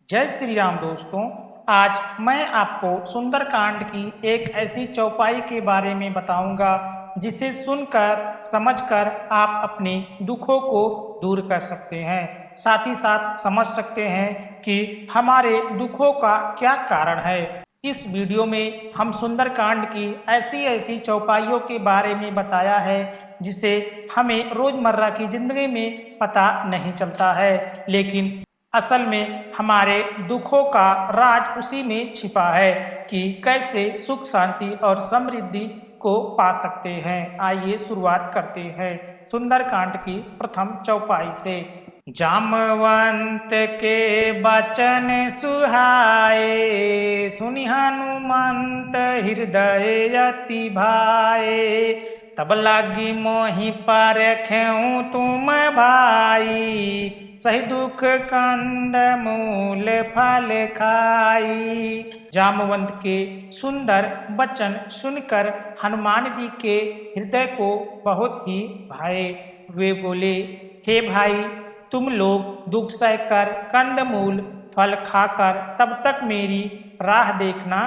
जय श्री राम दोस्तों। आज मैं आपको सुंदरकांड की एक ऐसी चौपाई के बारे में बताऊंगा जिसे सुनकर समझकर आप अपने दुखों को दूर कर सकते हैं, साथ ही साथ समझ सकते हैं कि हमारे दुखों का क्या कारण है। इस वीडियो में हम सुंदरकांड की ऐसी ऐसी चौपाइयों के बारे में बताया है जिसे हमें रोजमर्रा की जिंदगी में पता नहीं चलता है, लेकिन असल में हमारे दुखों का राज उसी में छिपा है कि कैसे सुख शांति और समृद्धि को पा सकते हैं। आइए शुरुआत करते हैं सुंदरकांड की प्रथम चौपाई से। जामवंत के बचन सुहाए, सुनि हनुमंत हृदय अति भाए। तब लागी मोहि परखेऊ तुम भाई, सही दुख कंद मूल फल खाई। जामवंत के सुंदर वचन सुनकर हनुमान जी के हृदय को बहुत ही भाए। वे बोले, हे भाई, तुम लोग दुख सहकर कंदमूल फल खाकर तब तक मेरी राह देखना।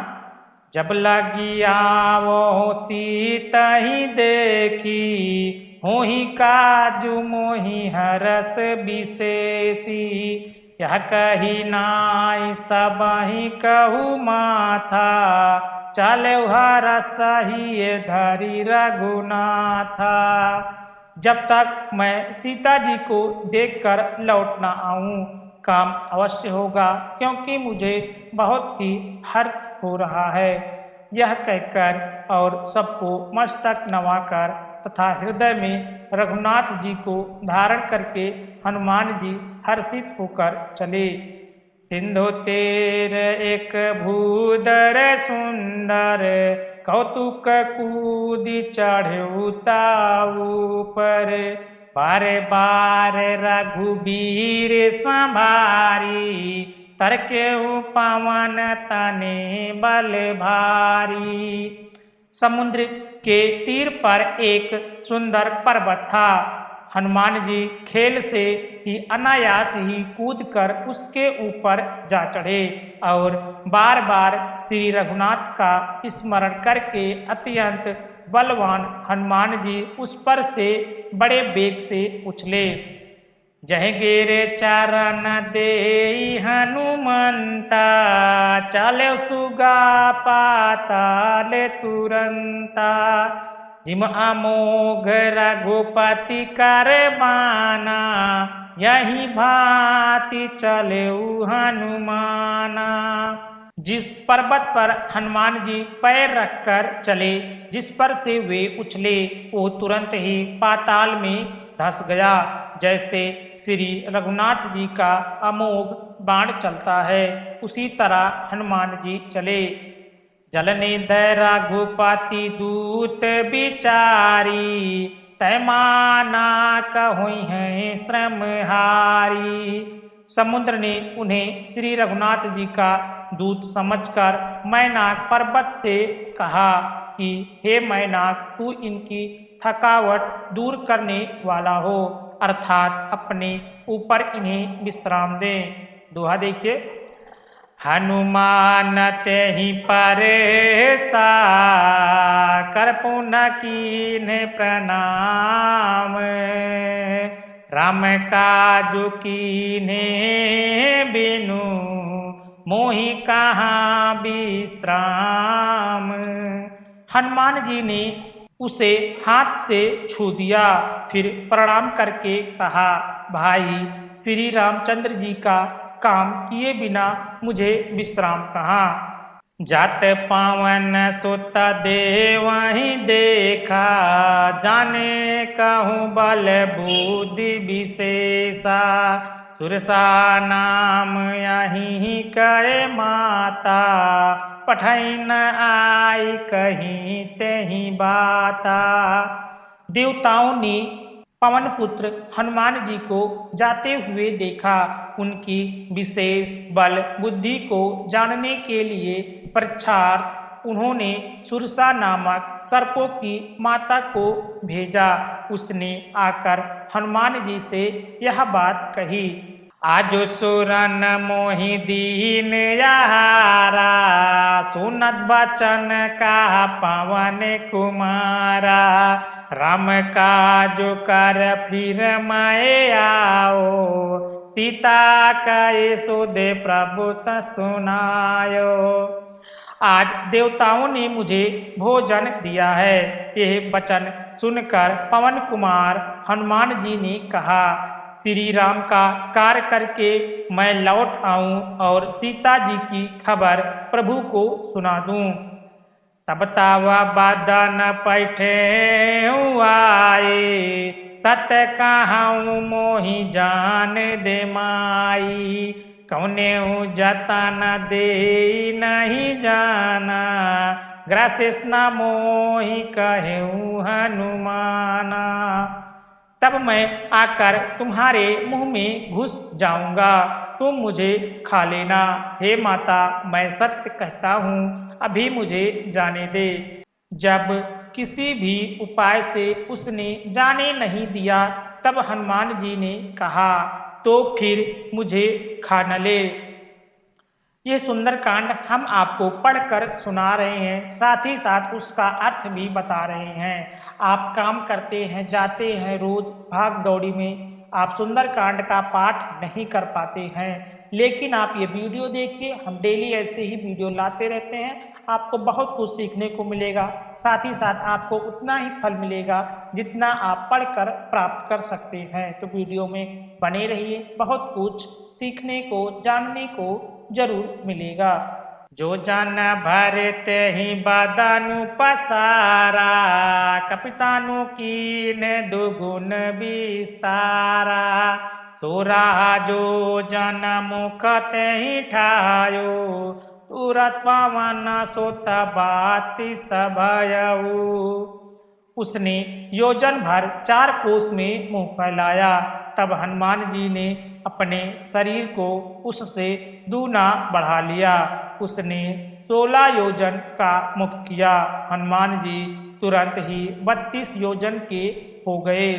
जब लगी आवो सीता ही देखी, होहि काजु मोहि हरस विशेषी। यह कही नाई सबहि कहु माथा, चले हरस ही धरि रघुनाथा। जब तक मैं सीता जी को देखकर लौट न आऊं, काम अवश्य होगा, क्योंकि मुझे बहुत ही हर्ष हो रहा है। यह कहकर और सबको मस्तक नवाकर तथा हृदय में रघुनाथ जी को धारण करके हनुमान जी हर्षित होकर चले। सिंधु तीर एक भूधर सुंदर, कौतुक कूदी चढ़े ताऊ पर। बारे बारे रघुबीर संभारी, तरकेहु पवन तने बल भारी। समुद्र के तीर पर एक सुंदर पर्वत था। हनुमान जी खेल से ही अनायास ही कूदकर उसके ऊपर जा चढ़े और बार बार श्री रघुनाथ का स्मरण करके अत्यंत बलवान हनुमान जी उस पर से बड़े वेग से उछले। जय गिरे चरण दे हनुमंता, चले सुगा पाताल तुरंता। जिम अमोघ रघुपति कर बाना, यही भांति चले हनुमाना। जिस पर्वत पर हनुमान जी पैर रखकर चले, जिस पर से वे उछले, वो तुरंत ही पाताल में धंस गया, जैसे श्री रघुनाथ जी का अमोघ बाण चलता है, उसी तरह हनुमान जी चले। जलने दय रघुपति दूत बिचारी, तैमाना कहुई है श्रमहारी। समुद्र ने उन्हें श्री रघुनाथ जी का दूत समझकर मैनाक पर्वत से कहा कि हे मैनाक, तू इनकी थकावट दूर करने वाला हो, अर्थात अपने ऊपर इन्हें विश्राम दे। दोहा देखिए। हनुमान ते ही परेसा, कर पुनः कीन्हे प्रणाम। राम काजु कीन्हे बिनु, मोहि कहाँ विश्राम। हनुमान जी ने उसे हाथ से छू दिया, फिर प्रणाम करके कहा, भाई, श्री रामचंद्र जी का काम किए बिना मुझे विश्राम कहाँ। जात पावन सुत देवहि देखा, जाने कहूँ बल बुद्धि विशेषा। सुरसा नाम यही करे माता, पठै न आई कहीं तेहि बाता। देवताओं ने पवन पुत्र हनुमान जी को जाते हुए देखा। उनकी विशेष बल बुद्धि को जानने के लिए परीक्षार्थ उन्होंने सुरसा नामक सर्पों की माता को भेजा। उसने आकर हनुमान जी से यह बात कही। आजो सुरन मोहि दीन यहारा, सुनत बचन का पवन कुमारा। राम काजो कर फिर मैं आओ, सीता कहे सो दे प्रभु त सुनायो। आज देवताओं ने मुझे भोजन दिया है। यह वचन सुनकर पवन कुमार हनुमान जी ने कहा, श्री राम का कार्य करके मैं लौट आऊं और सीता जी की खबर प्रभु को सुना दूं। तब तावा बदन पैठे आए, सत्य कहाऊं मोहि जान दे माई। कौने जतन दे नहीं जाना, ग्रासेस्ना मोहि कहूँ हनुमाना। तब मैं आकर तुम्हारे मुंह में घुस जाऊंगा, तुम मुझे खा लेना। हे माता, मैं सत्य कहता हूँ, अभी मुझे जाने दे। जब किसी भी उपाय से उसने जाने नहीं दिया, तब हनुमान जी ने कहा, तो फिर मुझे खा न ले। ये सुंदरकांड हम आपको पढ़कर सुना रहे हैं, साथ ही साथ उसका अर्थ भी बता रहे हैं। आप काम करते हैं, जाते हैं रोज भाग दौड़ी में, आप सुंदरकांड का पाठ नहीं कर पाते हैं, लेकिन आप ये वीडियो देखिए। हम डेली ऐसे ही वीडियो लाते रहते हैं, आपको बहुत कुछ सीखने को मिलेगा। साथ ही साथ आपको उतना ही फल मिलेगा जितना आप पढ़कर प्राप्त कर सकते हैं। तो वीडियो में बने रहिए, बहुत कुछ सीखने को, जानने को जरूर मिलेगा। जो जन भरते ही बदनु पसारा, कपितानु कीन दुगुन विस्तारा। सोरा जो जन मुख ते ही ठायो, तुरत पवन सोत बाति सभयऊ। उसने योजन भर 4 कोस में मुंह फैलाया। तब हनुमान जी ने अपने शरीर को उससे दूना बढ़ा लिया। उसने 16 योजन का मुख किया। हनुमान जी तुरंत ही 32 योजन के हो गए।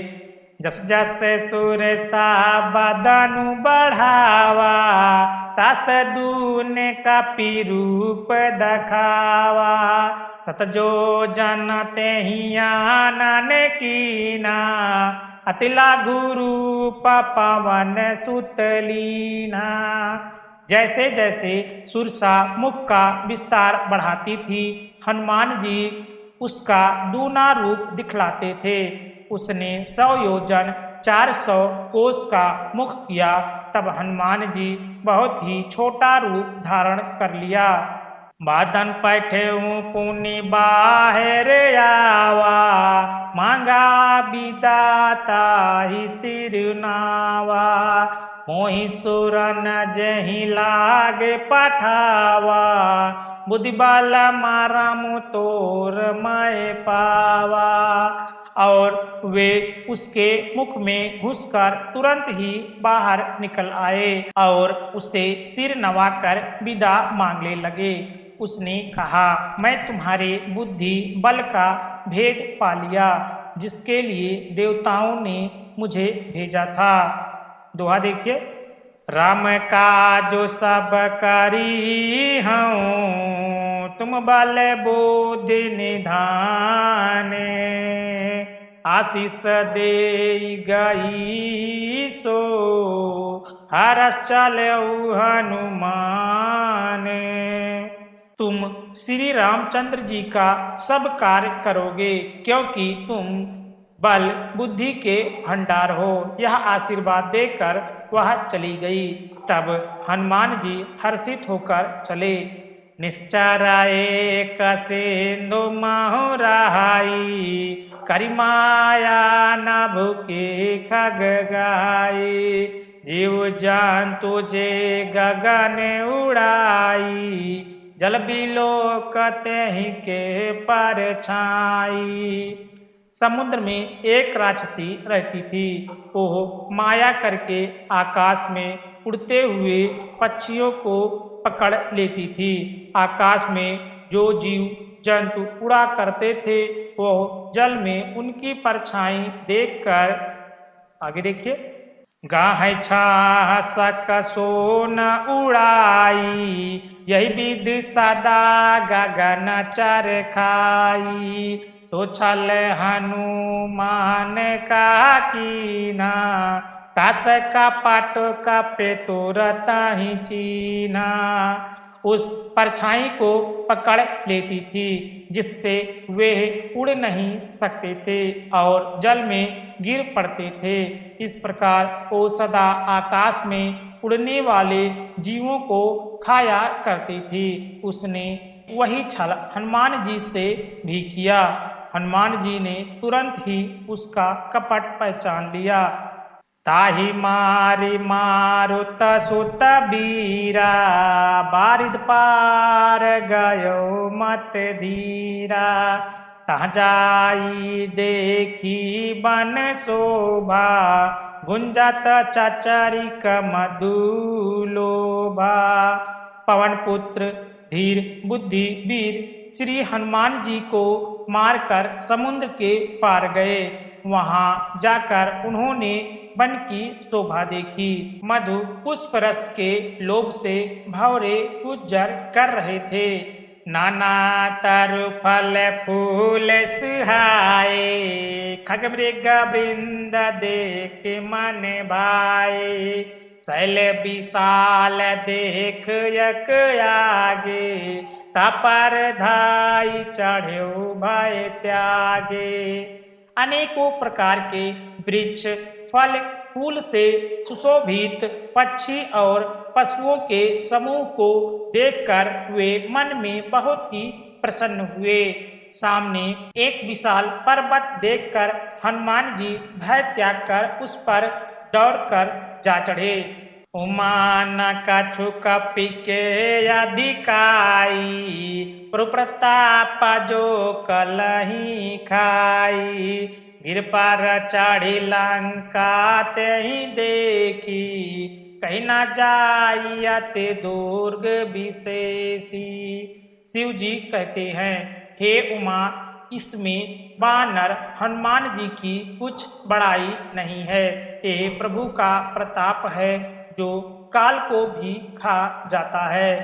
जस जस सुर सा बदनु बढ़ावा, तस दून कपि रूप दखावा। सतजो जन ते ही आनन कीना, अतिला गुरु पवन सुतलीना। जैसे जैसे सुरसा मुख का विस्तार बढ़ाती थी, हनुमान जी उसका दूना रूप दिखलाते थे। उसने 100 योजन 400 कोस का मुख किया। तब हनुमान जी बहुत ही छोटा रूप धारण कर लिया। बादन पैठे पुनि बाहर आवा, मांगा विदाता ही सिरनावा। मोहि सुरन जही लागे पठावा, बुद्धि बल मारम तोर मैं पावा। और वे उसके मुख में घुसकर तुरंत ही बाहर निकल आए और उससे सिर नवाकर विदा मांगने लगे। उसने कहा, मैं तुम्हारे बुद्धि बल का भेद पा लिया, जिसके लिए देवताओं ने मुझे भेजा था। दोहा देखिए। राम का जो सब करी हूँ, तुम बल बुद्धि निधाने। आशीष दे गई सो, हरस चलऊ हनुमान। तुम श्री रामचंद्र जी का सब कार्य करोगे, क्योंकि तुम बल बुद्धि के भंडार हो। यह आशीर्वाद देकर वह चली गई। तब हनुमान जी हर्षित होकर चले। निश्चर एक सिंधु महुराई, करिमाया नभ के खग गाई। जीव जंतु जे गगन उड़ाई, जल बिलोकते ही के परछाई। समुद्र में एक राक्षसी रहती थी। वह माया करके आकाश में उड़ते हुए पक्षियों को पकड़ लेती थी। आकाश में जो जीव जंतु उड़ा करते थे, वो जल में उनकी परछाई देखकर, आगे देखिए, गाहे छा सक सोन उड़ाई, यही विध सदा गगन चर खाई। तो छल हनुमान का कीना, तास का पाट का पे तुरत ही चीना। उस परछाई को पकड़ लेती थी जिससे वे उड़ नहीं सकते थे और जल में गिर पड़ते थे। इस प्रकार वो सदा आकाश में उड़ने वाले जीवों को खाया करती थी। उसने वही छल हनुमान जी से भी किया। हनुमान जी ने तुरंत ही उसका कपट पहचान लिया। ताहि मारि मारुत सुत बीरा, बारिद पार गयो मत धीरा। तहाँ जाई देखी बन शोभा, गुंजत चचरिक मधुलोभा। पवन पुत्र धीर बुद्धि वीर श्री हनुमान जी को मारकर समुद्र के पार गए। वहां जाकर उन्होंने वन की शोभा देखी। मधु पुष्प रस के लोभ से भौरे गुजर कर रहे थे। नाना तरु फल फूल सुहाए, खग मृग वृंद देख मन भाए। शैल विशाल देख यक आगे, तापर धाई चढ़्यो भय त्यागे। अनेकों प्रकार के वृक्ष फल फूल से सुशोभित पक्षी और पशुओं के समूह को देखकर वे मन में बहुत ही प्रसन्न हुए। सामने एक विशाल पर्वत देखकर हनुमान जी भय त्याग कर उस पर दौड़कर जा चढ़े। उमान कछु कपि के अधिकाई, प्रताप जो कलही खाई। गिर पर चढ़ी लंका ते ही देखी, कहीं ना जाई अति दुर्ग विशेषी। शिव जी कहते हैं, हे उमा, इसमें वानर हनुमान जी की कुछ बड़ाई नहीं है। ये प्रभु का प्रताप है जो काल को भी खा जाता है।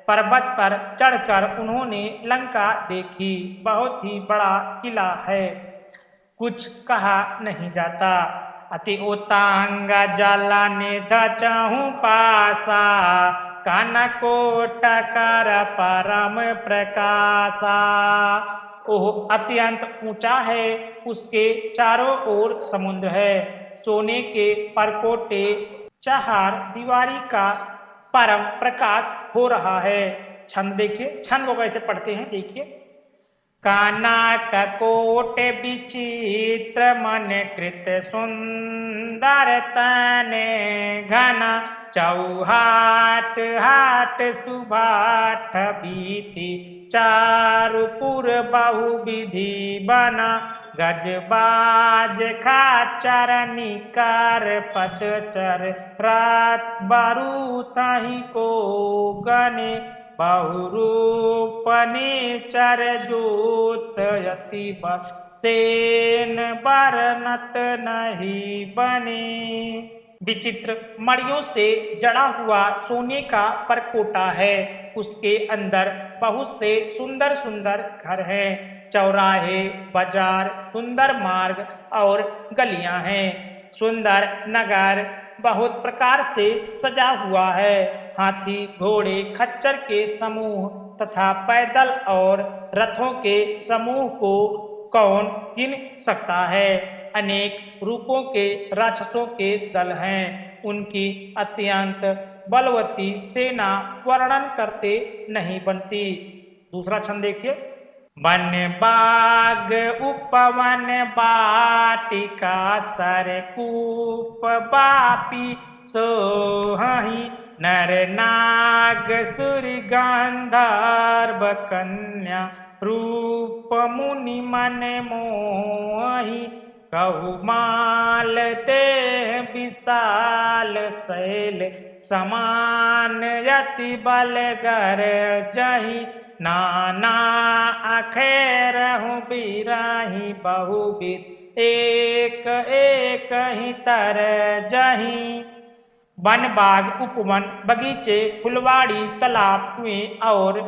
पर्वत पर चढ़कर उन्होंने लंका देखी। बहुत ही बड़ा किला है, कुछ कहा नहीं जाता। अति उतांग जला ने दचहु पासा, कान कोट कर परम प्रकाशा। ओह अत्यंत ऊंचा है, उसके चारों ओर समुद्र है। सोने के परकोटे चार दीवारी का परम प्रकाश हो रहा है। छंद देखिए, छंद वो कैसे पढ़ते हैं देखिए। काना ककोट विचित्र मन कृत सुंदर तने, घना चौहाट हाट सुभाट बीती। चारुपुर बहुविधि बना, गजबाज खाचर निकार पदचर। रात बारू ताही को गने, बहुरूपने चर जोत यति सेन बरनत नहीं बने। विचित्र मणियों से जड़ा हुआ सोने का परकोटा है। उसके अंदर बहुत से सुंदर सुंदर घर हैं। चौराहे, बाजार, सुंदर मार्ग और गलियां हैं। सुंदर नगर बहुत प्रकार से सजा हुआ है। हाथी, घोड़े, खच्चर के समूह तथा पैदल और रथों के समूह को कौन गिन सकता है। अनेक रूपों के राक्षसों के दल हैं। उनकी अत्यंत बलवती सेना वर्णन करते नहीं बनती। दूसरा छंद देखिए। वन बाग उपवन बाटिका, सरकूप बापी सोहि। नर नाग सूर्य गंधर्व कन्या, रूप मुनि मन मोहि। कहु माल ते विशाल शैल, समान यति बलगर जहि। नाना अखेरहु बिराही बहुविध एक एक ही तर जहीं। वन बाग उपवन बगीचे फुलवाड़ी तालाब कुएं और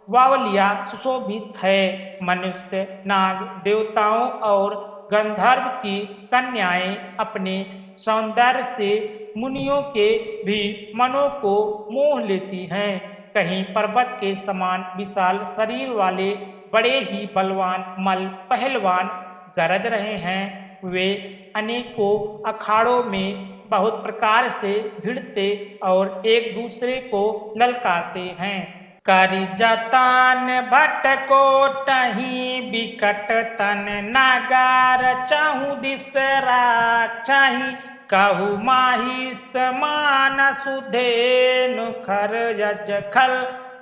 वावलिया सुशोभित है। मनुष्य नाग देवताओं और गंधर्व की कन्याएं अपने सौंदर्य से मुनियों के भी मनों को मोह लेती हैं। कहीं पर्वत के समान विशाल शरीर वाले बड़े ही बलवान मल पहलवान गरज रहे हैं। वे अनेकों अखाड़ों में बहुत प्रकार से भिड़ते और एक दूसरे को ललकारते हैं। करी जतन भटको टही बिकट तन नागार चाहू दिस राक्षही। कहू माही समान सुधेनु खर यज खल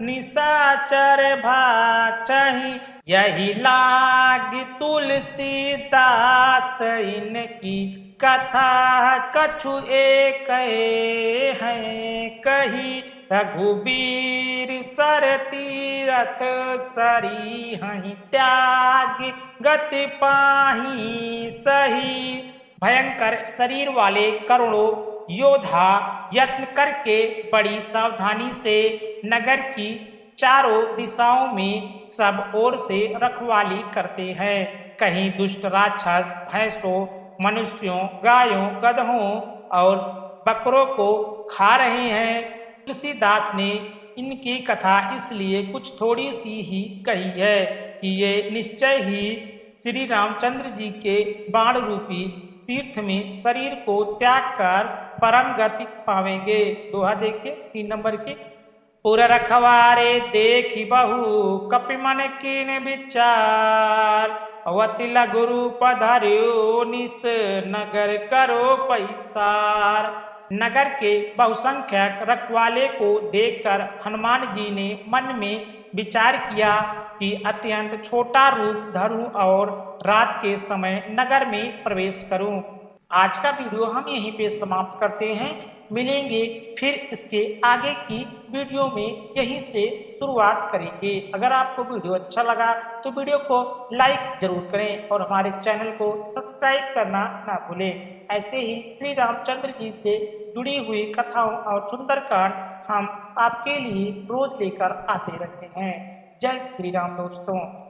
निशाचर भाक्षही। यही लाग तुलसीदास इनकी कथा कछु एक है कही। रघुबीर सर तीरथ सरी हहीं त्याग गति पाही सही। भयंकर शरीर वाले करोड़ों योद्धा यत्न करके बड़ी सावधानी से नगर की चारों दिशाओं में सब ओर से रखवाली करते हैं। कहीं दुष्ट राक्षस भैंसों मनुष्यों गायों गधों और बकरों को खा रहे हैं। तुलसीदास ने इनकी कथा इसलिए कुछ थोड़ी सी ही कही है कि ये निश्चय ही श्री रामचंद्र जी के बाण रूपी तीर्थ में शरीर को त्याग कर परम गति पावेंगे। दोहा देखिए 3 नंबर के। पुर रखवारे देखी बहु कपि मन कीन विचार। अवतिला गुरु पधार्यो निस नगर करो पैसार। नगर के बहुसंख्यक रखवाले को देखकर हनुमान जी ने मन में विचार किया कि अत्यंत छोटा रूप धरूं और रात के समय नगर में प्रवेश करूं। आज का वीडियो हम यहीं पे समाप्त करते हैं। मिलेंगे फिर इसके आगे की वीडियो में यहीं से शुरुआत करेंगे। अगर आपको वीडियो अच्छा लगा तो वीडियो को लाइक जरूर करें और हमारे चैनल को सब्सक्राइब करना ना भूलें। ऐसे ही श्री रामचंद्र जी से जुड़ी हुई कथाओं और सुंदरकांड हम आपके लिए रोज लेकर आते रहते हैं। जय श्री राम दोस्तों।